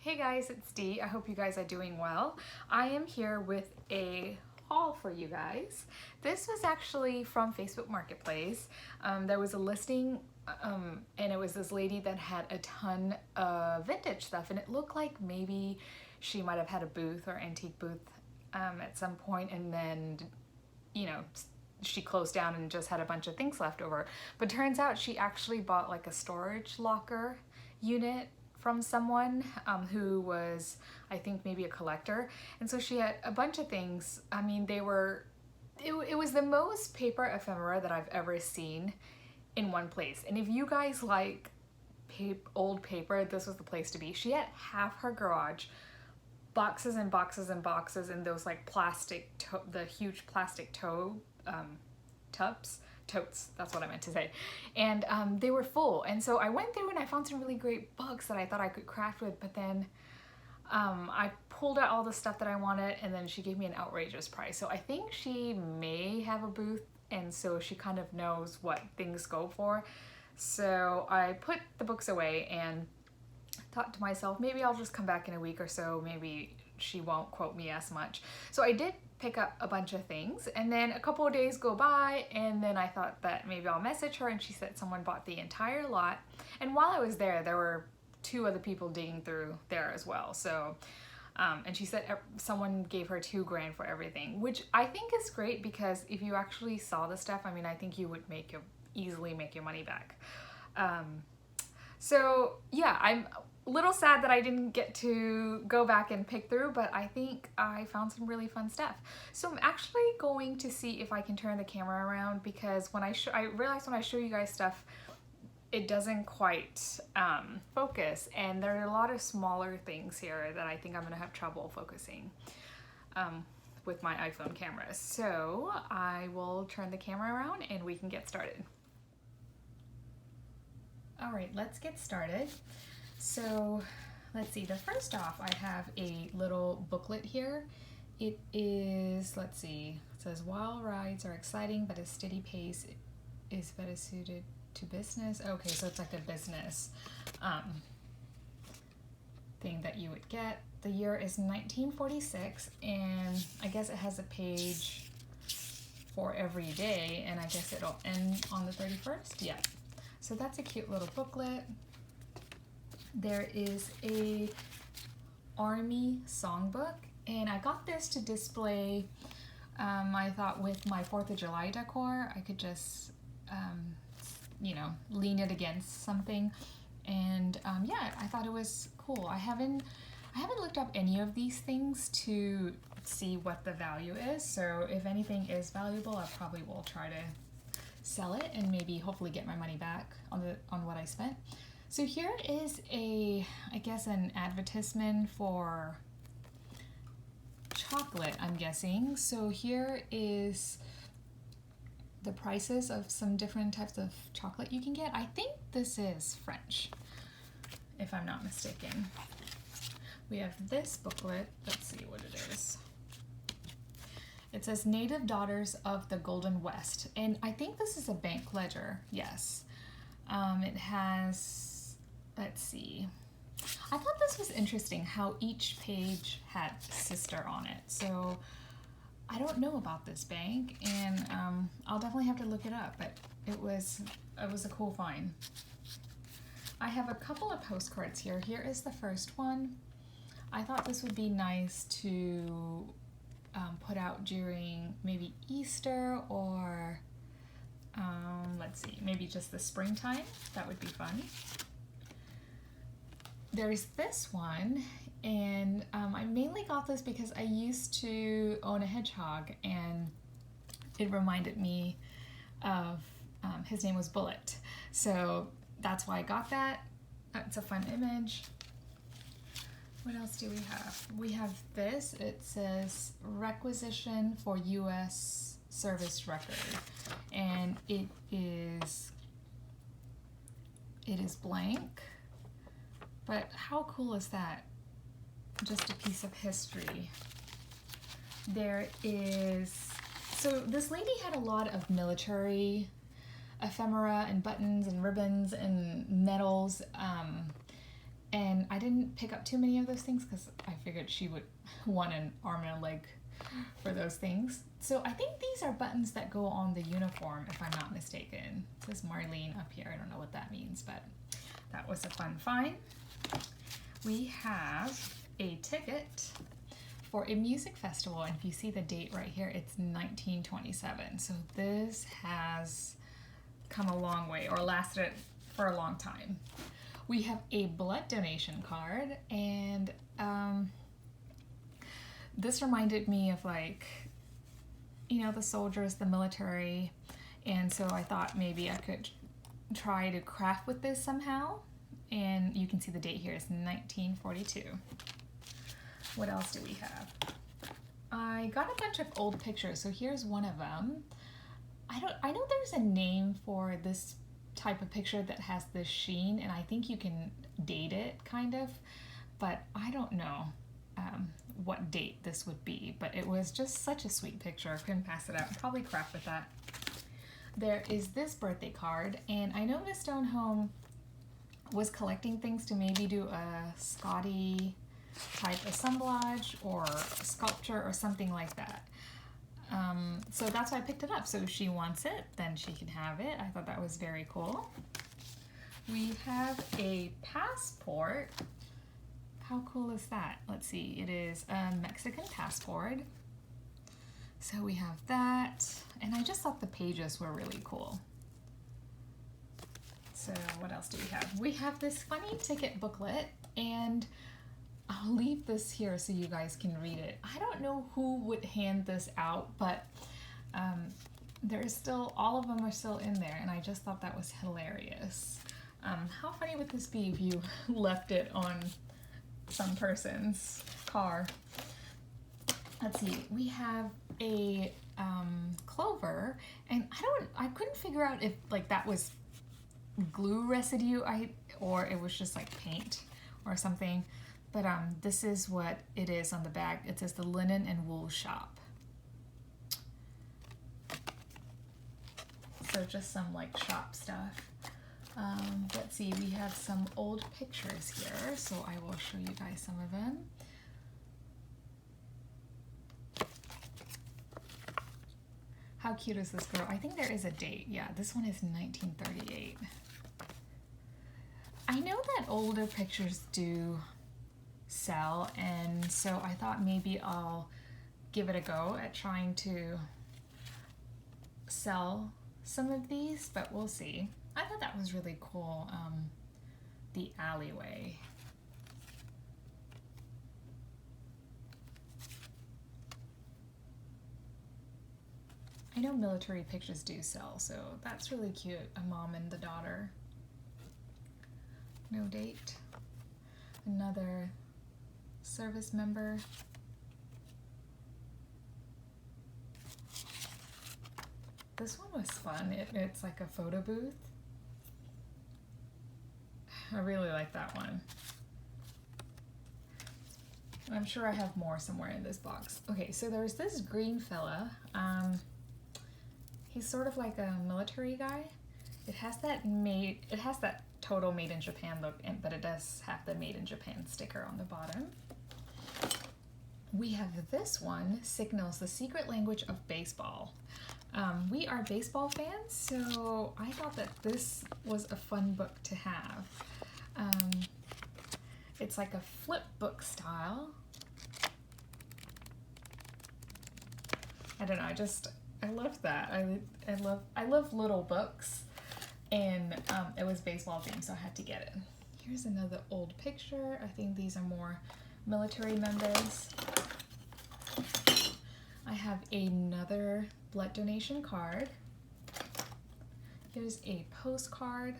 Hey guys, it's Dee. I hope you guys are doing well. I am here with a haul for you guys. This was actually from Facebook Marketplace. There was a listing and it was this lady that had a ton of vintage stuff, and it looked like maybe she might have had a booth or antique booth at some point, and then, you know, she closed down and just had a bunch of things left over. But turns out she actually bought like a storage locker unit from someone who was, I think, maybe a collector. And so she had a bunch of things. I mean, it was the most paper ephemera that I've ever seen in one place. And if you guys like old paper, this was the place to be. She had half her garage boxes and boxes and boxes in those like plastic, the huge plastic totes, that's what I meant to say. And they were full. And so I went through and I found some really great books that I thought I could craft with, but then I pulled out all the stuff that I wanted, and then she gave me an outrageous price. So I think she may have a booth, and so she kind of knows what things go for. So I put the books away and thought to myself, maybe I'll just come back in a week or so, maybe she won't quote me as much. So I did pick up a bunch of things, and then a couple of days go by, and then I thought that maybe I'll message her, and she said someone bought the entire lot. And while I was there were two other people digging through there as well. So and she said someone gave her $2,000 for everything, which I think is great, because if you actually saw the stuff, I mean, I think you would easily make your money back. So yeah, I'm a little sad that I didn't get to go back and pick through, but I think I found some really fun stuff. So I'm actually going to see if I can turn the camera around, because when I realized when I show you guys stuff, it doesn't quite focus, and there are a lot of smaller things here that I think I'm gonna have trouble focusing with my iPhone camera. So I will turn the camera around and we can get started. All right, let's get started. So let's see, first off, I have a little booklet here. It is, let's see, it says, "Wild rides are exciting, but a steady pace is better suited to business." Okay, so it's like a business thing that you would get. The year is 1946, and I guess it has a page for every day, and I guess it'll end on the 31st. Yeah. So that's a cute little booklet. There is a Army songbook, and I got this to display. I thought with my 4th of July decor, I could just, you know, lean it against something. And yeah, I thought it was cool. I haven't looked up any of these things to see what the value is. So if anything is valuable, I probably will try to sell it and maybe hopefully get my money back on what I spent. So here is I guess an advertisement for chocolate, I'm guessing. So here is the prices of some different types of chocolate you can get. I think this is French, if I'm not mistaken. We have this booklet. Let's see what it is. It says Native Daughters of the Golden West, and I think this is a bank ledger. Yes. It has, let's see. I thought this was interesting how each page had sister on it. So I don't know about this bank, and I'll definitely have to look it up, but it was a cool find. I have a couple of postcards here. Here is the first one. I thought this would be nice to put out during maybe Easter or let's see, maybe just the springtime. That would be fun. There's this one, and I mainly got this because I used to own a hedgehog, and it reminded me of his name was Bullet. So that's why I got that. It's a fun image. What else do we have? We have this. It says requisition for U.S. service record, and it is blank. But how cool is that? Just a piece of history. There is, so this lady had a lot of military ephemera and buttons and ribbons and medals. And I didn't pick up too many of those things because I figured she would want an arm and a leg for those things. So I think these are buttons that go on the uniform, if I'm not mistaken. It says Marlene up here. I don't know what that means, but that was a fun find. We have a ticket for a music festival, and if you see the date right here, it's 1927. So this has come a long way, or lasted for a long time. We have a blood donation card, and this reminded me of, like, you know, the soldiers, the military, and so I thought maybe I could try to craft with this somehow. And you can see the date here is 1942. What else do we have? I got a bunch of old pictures, so here's one of them. I know there's a name for this type of picture that has this sheen, and I think you can date it, kind of, but I don't know what date this would be, but it was just such a sweet picture. I couldn't pass it up. Probably craft with that. There is this birthday card, and I know Miss Stonehome was collecting things to maybe do a Scotty type assemblage or sculpture or something like that. So that's why I picked it up. So if she wants it, then she can have it. I thought that was very cool. We have a passport. How cool is that? Let's see, it is a Mexican passport. So we have that, and I just thought the pages were really cool. So what else do we have? We have this funny ticket booklet, and I'll leave this here so you guys can read it. I don't know who would hand this out, but there's still, all of them are still in there, and I just thought that was hilarious. How funny would this be if you left it on some person's car? Let's see, we have a clover, and I couldn't figure out if, like, that was glue residue or it was just like paint or something, but this is what it is on the bag. It says the Linen and Wool Shop. So just some, like, shop stuff. Let's see, we have some old pictures here, so I will show you guys some of them. How cute is this girl? I think there is a date. Yeah, this one is 1938. I know that older pictures do sell, and so I thought maybe I'll give it a go at trying to sell some of these, but we'll see. I thought that was really cool, the alleyway. I know military pictures do sell, so that's really cute. A mom and the daughter. No date. Another service member. This one was fun. It's like a photo booth. I really like that one. I'm sure I have more somewhere in this box. Okay, so there's this green fella. He's sort of like a military guy. It has that total made in Japan look, but it does have the made in Japan sticker on the bottom. We have this one, Signals, the Secret Language of Baseball. We are baseball fans, so I thought that this was a fun book to have. It's like a flip book style. I don't know, I love that. I love little books, and it was baseball themed, so I had to get it. Here's another old picture. I think these are more military members. I have another blood donation card. Here's a postcard.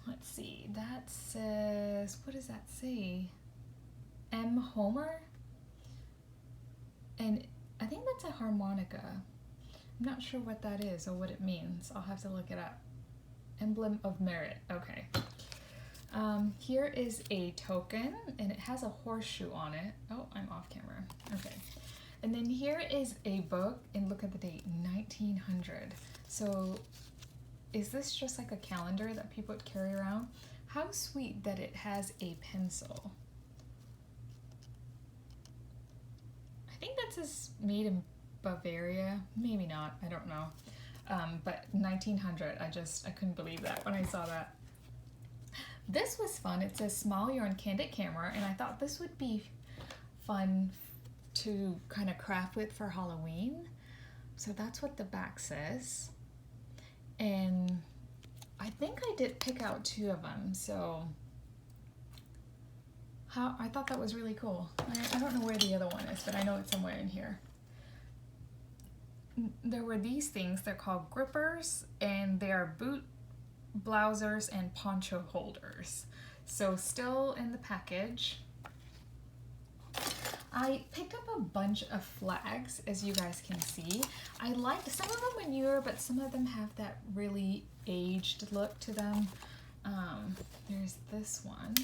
Let's see, that says, what does that say? M. Homer? And I think that's a harmonica. I'm not sure what that is or what it means. I'll have to look it up. Emblem of merit, okay. Here is a token, and it has a horseshoe on it. Oh, I'm off camera. Okay. And then here is a book, and look at the date, 1900. So is this just like a calendar that people would carry around? How sweet that it has a pencil. I think that's just made in Bavaria. Maybe not, I don't know. But 1900, I couldn't believe that when I saw that. This was fun. It says small yarn candid camera, and I thought this would be fun to kind of craft with for Halloween. So that's what the back says. And I think I did pick out 2 of them, so I thought that was really cool. I don't know where the other one is, but I know it's somewhere in here. There were these things, they're called grippers, and they are boot blousers and poncho holders. So still in the package. I picked up a bunch of flags, as you guys can see. I liked some of them are newer, but some of them have that really aged look to them. There's this one,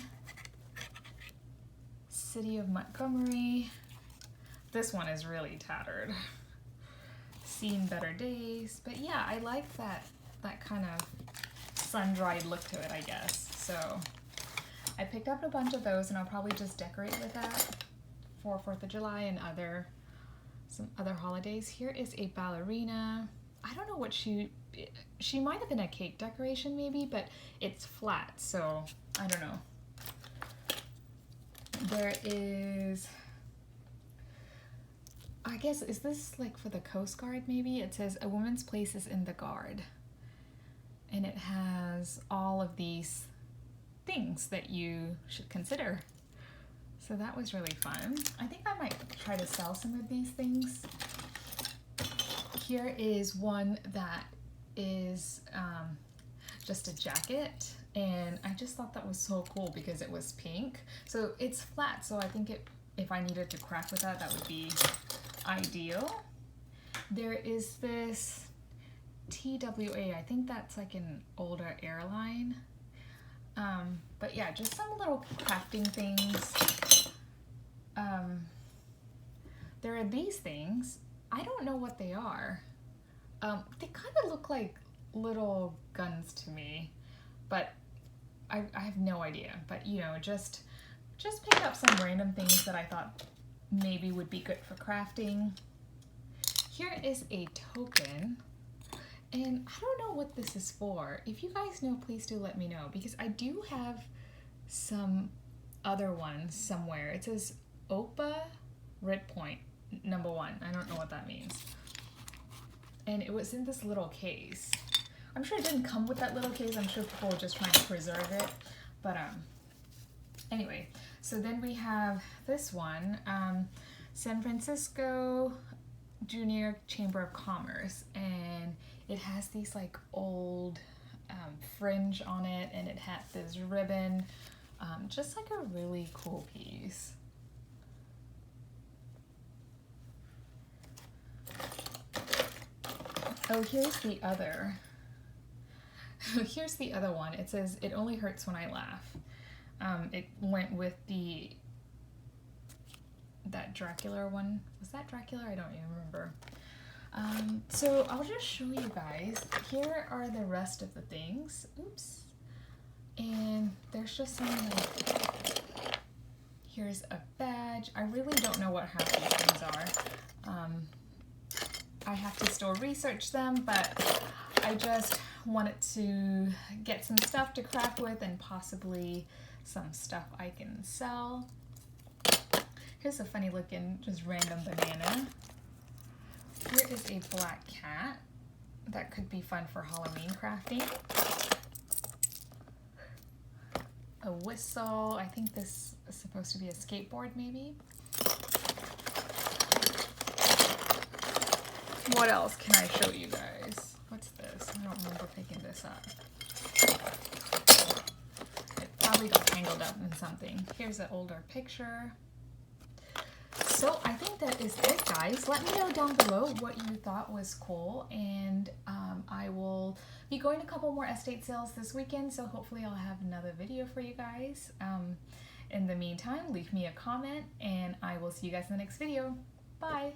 City of Montgomery. This one is really tattered. Seen better days, but yeah, I like that kind of sun-dried look to it, I guess. So I picked up a bunch of those, and I'll probably just decorate with that for 4th of July and some other holidays. Here is a ballerina. I don't know what she might have been a cake decoration maybe, but it's flat, so I don't know. There is, I guess, is this like for the Coast Guard maybe? It says a woman's place is in the guard. And it has all of these things that you should consider. So that was really fun. I think I might try to sell some of these things. Here is one that is just a jacket, and I just thought that was so cool because it was pink. So it's flat, so I think if I needed to craft with that, that would be ideal. There is this TWA, I think that's like an older airline. But yeah, just some little crafting things. There are these things. I don't know what they are. They kind of look like little guns to me, but I have no idea. But you know, just pick up some random things that I thought maybe would be good for crafting. Here is a token. And I don't know what this is for. If you guys know, please do let me know, because I do have some other ones somewhere. It says OPA Red Point #1. I don't know what that means. And it was in this little case. I'm sure it didn't come with that little case. I'm sure people were just trying to preserve it. But anyway, so then we have this one, San Francisco Junior Chamber of Commerce, and it has these like old fringe on it, and it had this ribbon, just like a really cool piece. Oh, here's the other. Here's the other one. It says, "It only hurts when I laugh." It went with that Dracula one. Was that Dracula? I don't even remember. So I'll just show you guys. Here are the rest of the things. Oops. And there's just some like, here's a badge. I really don't know what half these things are. I have to still research them, but I just wanted to get some stuff to craft with and possibly some stuff I can sell. Here's a funny looking, just random banana. Here is a black cat that could be fun for Halloween crafting. A whistle. I think this is supposed to be a skateboard maybe. What else can I show you guys? What's this? I don't remember picking this up. It probably got tangled up in something. Here's an older picture. So I think that is it, guys. Let me know down below what you thought was cool, and I will be going to a couple more estate sales this weekend, so hopefully I'll have another video for you guys. In the meantime, leave me a comment, and I will see you guys in the next video. Bye!